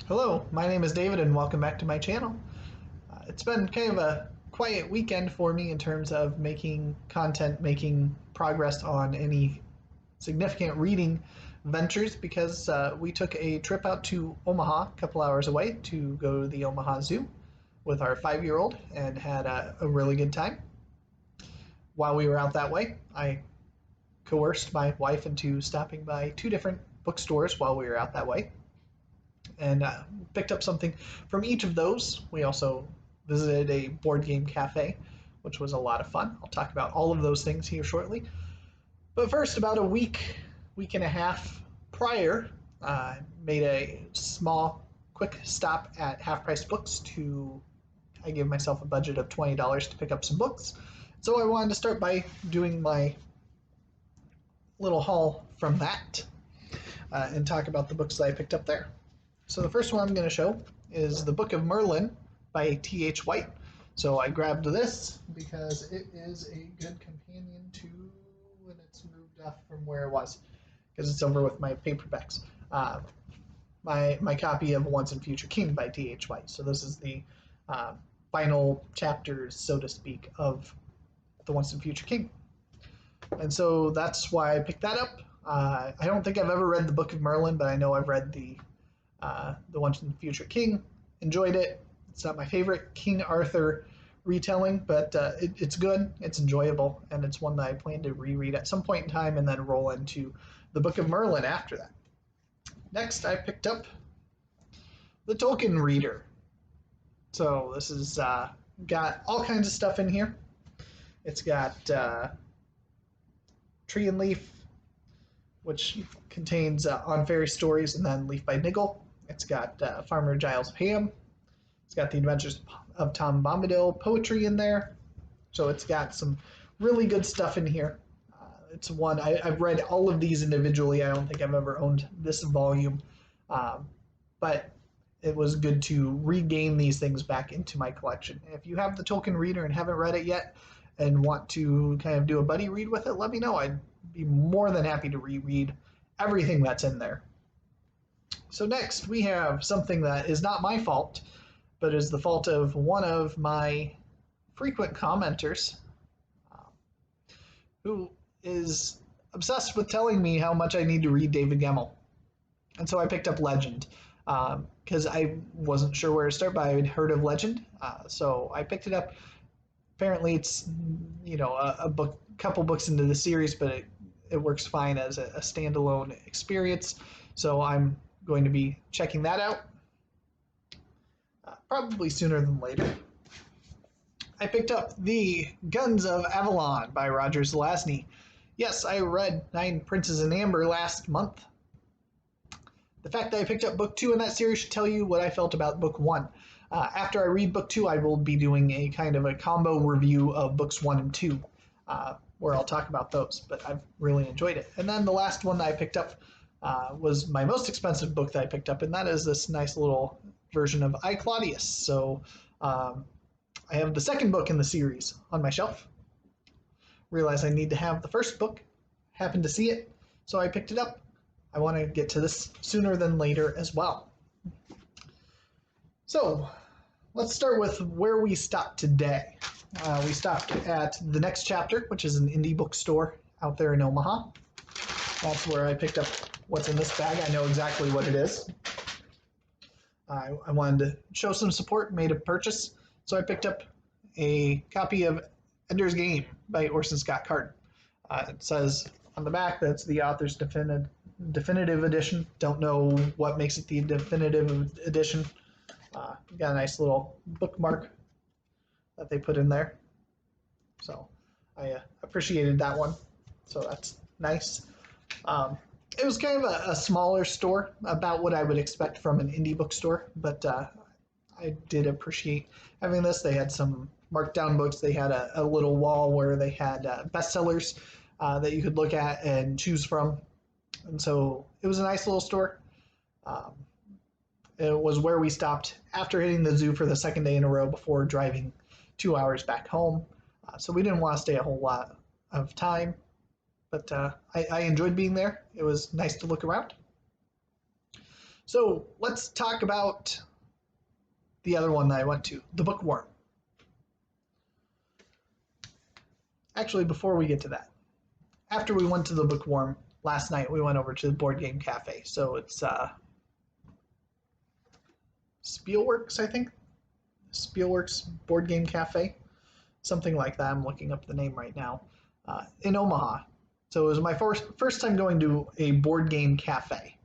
Hello, my name is David and welcome back to my channel. It's been kind of a quiet weekend for me in terms of making content, making progress on any significant reading ventures because we took a trip out to Omaha, a couple hours away, to go to the Omaha Zoo with our 5-year-old and had a really good time. While we were out that way, I coerced my wife into stopping by two different bookstores while we were out that way and picked up something from each of those. We also visited a board game cafe, which was a lot of fun. I'll talk about all of those things here shortly. But first, about a week and a half prior, I made a small, quick stop at Half Price Books I gave myself a budget of $20 to pick up some books. So I wanted to start by doing my little haul from that and talk about the books that I picked up there. So the first one I'm going to show is The Book of Merlin by T.H. White. So I grabbed this because it is a good companion to, and it's moved off from where it was because it's over with my paperbacks. My copy of Once and Future King by T.H. White. So this is the final chapters, so to speak, of the Once and Future King. And so that's why I picked that up. I don't think I've ever read the Book of Merlin, but I know I've read the Once and Future King. Enjoyed it. It's not my favorite King Arthur retelling, but it's good, it's enjoyable, and it's one that I plan to reread at some point in time and then roll into the Book of Merlin after that. Next, I picked up the Tolkien Reader. So this has got all kinds of stuff in here. It's got Tree and Leaf, which contains On Fairy Stories and then Leaf by Niggle. It's got Farmer Giles Pam. It's got The Adventures of Tom Bombadil poetry in there. So it's got some really good stuff in here. It's one, I've read all of these individually. I don't think I've ever owned this volume. But it was good to regain these things back into my collection. If you have the Tolkien Reader and haven't read it yet and want to kind of do a buddy read with it, let me know. I'd be more than happy to reread everything that's in there. So next we have something that is not my fault, but is the fault of one of my frequent commenters who is obsessed with telling me how much I need to read David Gemmell. And so I picked up Legend because I wasn't sure where to start, but I had heard of Legend. So I picked it up. Apparently it's, a couple books into the series, but it works fine as a standalone experience. So I'm going to be checking that out probably sooner than later. I picked up The Guns of Avalon by Roger Zelazny. Yes, I read Nine Princes in Amber last month. The fact that I picked up book 2 in that series should tell you what I felt about book 1. After I read book 2, I will be doing a kind of a combo review of books 1 and 2, where I'll talk about those, but I've really enjoyed it. And then the last one that I picked up was my most expensive book that I picked up, and that is this nice little version of I, Claudius. So I have the second book in the series on my shelf. Realized I need to have the first book. Happened to see it, so I picked it up. I want to get to this sooner than later as well. So let's start with where we stopped today. We stopped at The Next Chapter, which is an indie bookstore out there in Omaha. That's where I picked up what's in this bag. I know exactly what it is. I wanted to show some support, made a purchase, so I picked up a copy of Ender's Game by Orson Scott Card. It says on the back that's the author's definitive edition. Don't know what makes it the definitive edition. Got a nice little bookmark that they put in there. So I appreciated that one. So that's nice. It was kind of a smaller store, about what I would expect from an indie bookstore, but I did appreciate having this. They had some marked down books. They had a little wall where they had bestsellers that you could look at and choose from. And so it was a nice little store. It was where we stopped after hitting the zoo for the second day in a row before driving 2 hours back home. So we didn't want to stay a whole lot of time. But I enjoyed being there. It was nice to look around. So let's talk about the other one that I went to, the Bookworm. Actually, before we get to that, after we went to the Bookworm last night, we went over to the Board Game Cafe. So it's Spielworks, I think. Spielworks Board Game Cafe, something like that. I'm looking up the name right now. In Omaha. So it was my first time going to a board game cafe,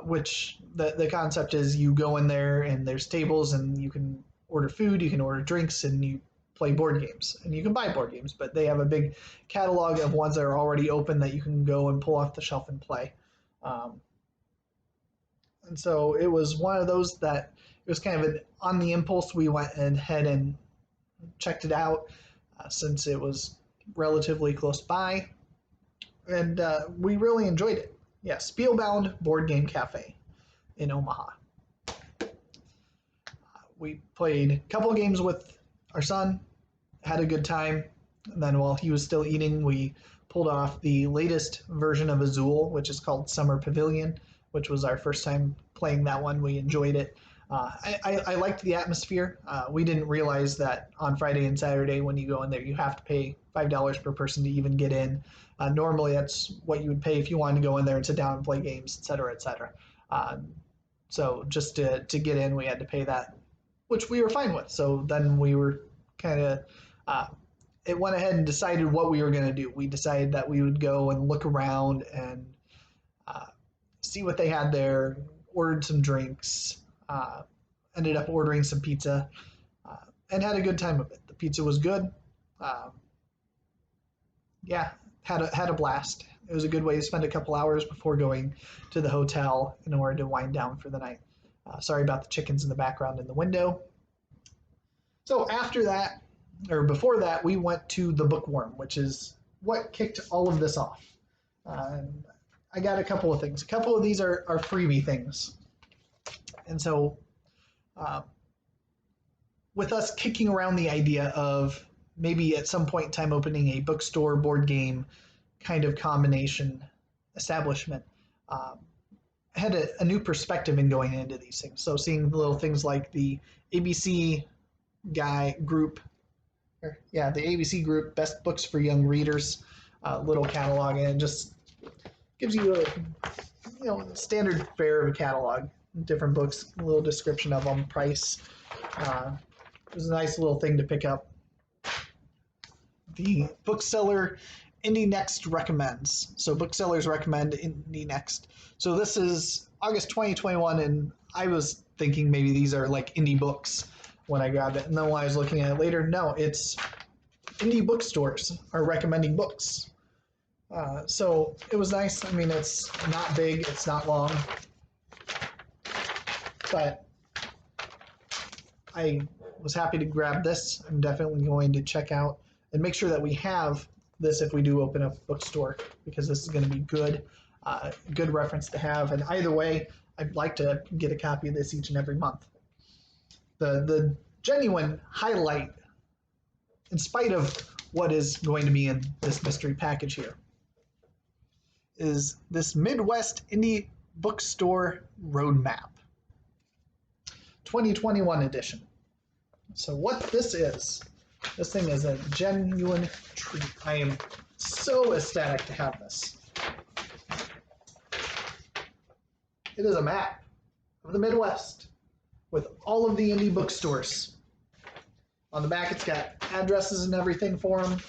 which the concept is you go in there and there's tables and you can order food, you can order drinks, and you play board games. And you can buy board games, but they have a big catalog of ones that are already open that you can go and pull off the shelf and play. And so it was one of those that it was kind of on the impulse. We went ahead and checked it out since it was relatively close by, and we really enjoyed it. Yeah, Spielbound Board Game Cafe in Omaha. We played a couple games with our son, had a good time, and then while he was still eating, we pulled off the latest version of Azul, which is called Summer Pavilion, which was our first time playing that one. We enjoyed it. I liked the atmosphere. We didn't realize that on Friday and Saturday when you go in there, you have to pay $5 per person to even get in. Normally, that's what you would pay if you wanted to go in there and sit down and play games, et cetera, et cetera. So just to get in, we had to pay that, which we were fine with. So then we were kind of, it went ahead and decided what we were going to do. We decided that we would go and look around and see what they had there, ordered some drinks, ended up ordering some pizza, and had a good time of it. The pizza was good. Yeah, had a blast. It was a good way to spend a couple hours before going to the hotel in order to wind down for the night. Sorry about the chickens in the background in the window. So after that, or before that, we went to the Bookworm, which is what kicked all of this off. I got a couple of things. A couple of these are freebie things. And so with us kicking around the idea of maybe at some point in time opening a bookstore board game kind of combination establishment, I had a new perspective in going into these things. So seeing little things like the ABC group, the ABC group, Best Books for Young Readers, little catalog, and it just gives you a standard fare of a catalog, different books, a little description of them, price. It was a nice little thing to pick up. The bookseller Indie Next recommends. So booksellers recommend Indie Next. So this is August 2021, and I was thinking maybe these are like indie books when I grabbed it. And then when I was looking at it later, no, it's indie bookstores are recommending books. So it was nice. I mean, it's not big, it's not long, but I was happy to grab this. I'm definitely going to check out and make sure that we have this if we do open up a bookstore, because this is going to be good reference to have. And either way, I'd like to get a copy of this each and every month. The genuine highlight, in spite of what is going to be in this mystery package here, is this Midwest Indie Bookstore Roadmap 2021 edition. So what this thing is a genuine treat. I am so ecstatic to have this. It is a map of the Midwest with all of the indie bookstores. On the back, it's got addresses and everything for them.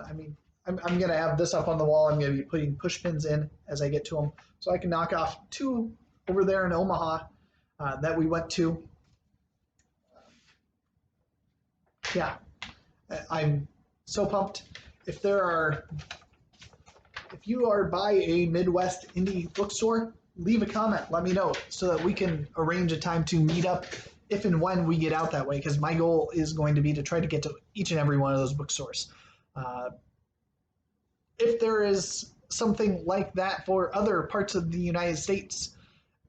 I mean, I'm going to have this up on the wall. I'm going to be putting push pins in as I get to them, so I can knock off 2 over there in Omaha that we went to. Yeah, I'm so pumped. If you are by a Midwest indie bookstore, leave a comment. Let me know so that we can arrange a time to meet up if and when we get out that way, because my goal is going to be to try to get to each and every one of those bookstores. If there is something like that for other parts of the United States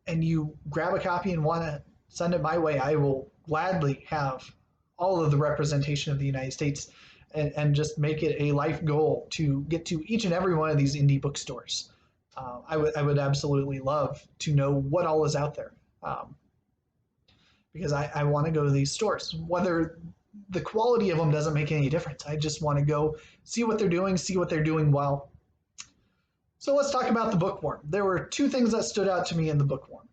and you grab a copy and want to send it my way, I will gladly have all of the representation of the United States and just make it a life goal to get to each and every one of these indie bookstores. I would absolutely love to know what all is out there, because I want to go to these stores. Whether the quality of them doesn't make any difference. I just want to go see what they're doing, see what they're doing well. So let's talk about the Bookworm. There were two things that stood out to me in the Bookworm.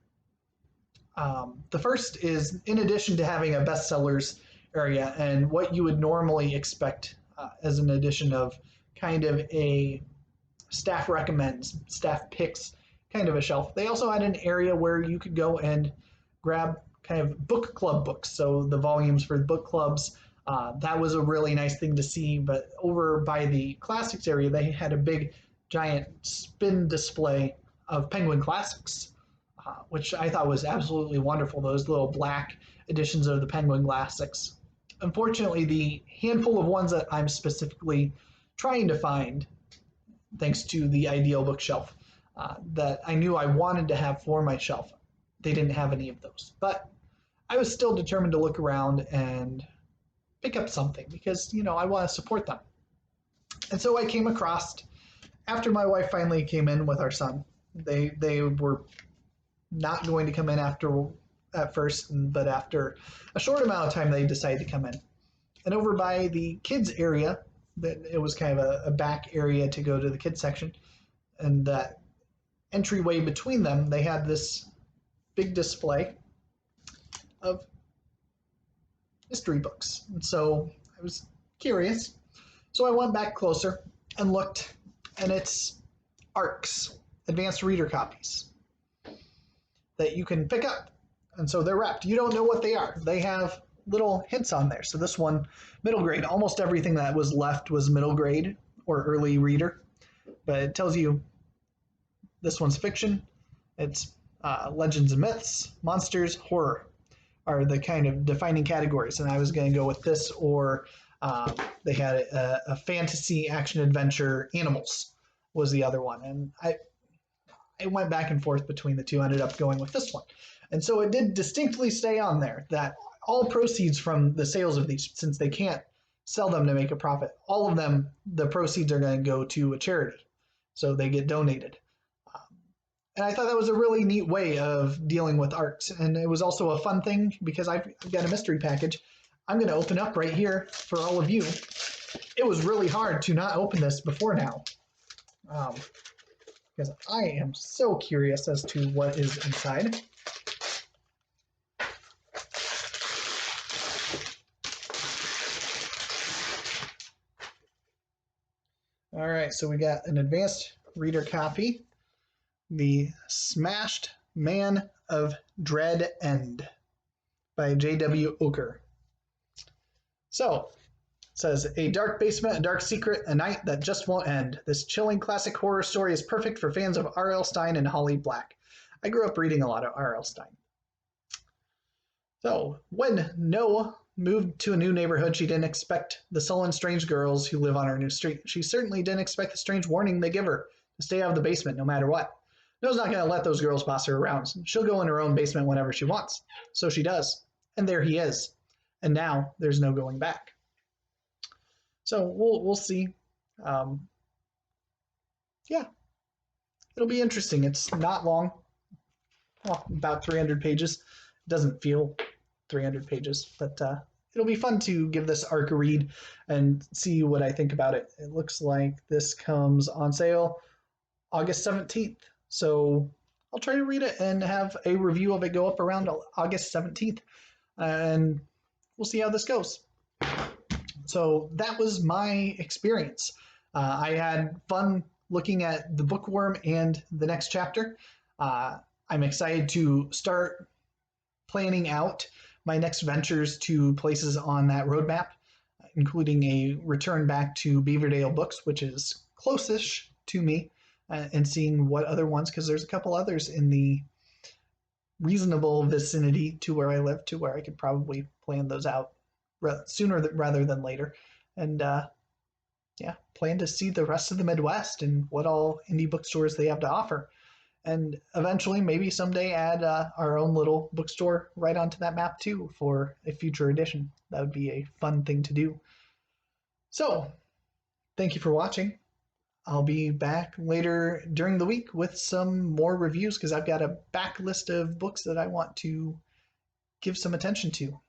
The first is, in addition to having a bestsellers area and what you would normally expect as an addition of kind of a staff recommends, staff picks kind of a shelf, they also had an area where you could go and grab kind of book club books. So the volumes for book clubs, that was a really nice thing to see. But over by the classics area, they had a big giant spin display of Penguin Classics, which I thought was absolutely wonderful. Those little black editions of the Penguin Classics. Unfortunately, the handful of ones that I'm specifically trying to find, thanks to the ideal bookshelf that I knew I wanted to have for my shelf, they didn't have any of those. But I was still determined to look around and pick up something because, I want to support them. And so I came across, after my wife finally came in with our son, they were not going to come in at first, but after a short amount of time, they decided to come in. And over by the kids area, it was kind of a back area to go to the kids section, and that entryway between them, they had this big display of mystery books. And so I was curious. So I went back closer and looked, and it's ARCs, advanced reader copies, that you can pick up. And so they're wrapped. You don't know what they are. They have little hints on there. So this one, middle grade, almost everything that was left was middle grade or early reader. But it tells you this one's fiction. It's legends and myths, monsters, horror are the kind of defining categories. And I was going to go with this, or they had a fantasy action adventure, animals was the other one. And I went back and forth between the two, ended up going with this one. And so it did distinctly stay on there that all proceeds from the sales of these, since they can't sell them to make a profit, all of them, the proceeds are going to go to a charity. So they get donated. And I thought that was a really neat way of dealing with arcs. And it was also a fun thing because I've got a mystery package I'm going to open up right here for all of you. It was really hard to not open this before now, because I am so curious as to what is inside. All right, so we got an advanced reader copy, The Smashed Man of Dread End by J.W. Oker. So, it says, a dark basement, a dark secret, a night that just won't end. This chilling classic horror story is perfect for fans of R.L. Stine and Holly Black. I grew up reading a lot of R.L. Stine. So, when Noah moved to a new neighborhood, she didn't expect the sullen, strange girls who live on her new street. She certainly didn't expect the strange warning they give her to stay out of the basement no matter what. Noah's not going to let those girls boss her around. She'll go in her own basement whenever she wants. So she does. And there he is. And now there's no going back. So we'll see. Yeah, it'll be interesting. It's not long. Well, about 300 pages. It doesn't feel 300 pages, but it'll be fun to give this arc a read and see what I think about it. It looks like this comes on sale August 17th. So I'll try to read it and have a review of it go up around August 17th. And we'll see how this goes. So that was my experience. I had fun looking at the Bookworm and the next chapter. I'm excited to start planning out my next ventures to places on that roadmap, including a return back to Beaverdale Books, which is closest to me, and seeing what other ones, because there's a couple others in the reasonable vicinity to where I live, to where I could probably plan those out sooner rather than later. And yeah, plan to see the rest of the Midwest and what all indie bookstores they have to offer. And eventually, maybe someday add our own little bookstore right onto that map too for a future edition. That would be a fun thing to do. So, thank you for watching. I'll be back later during the week with some more reviews because I've got a back list of books that I want to give some attention to.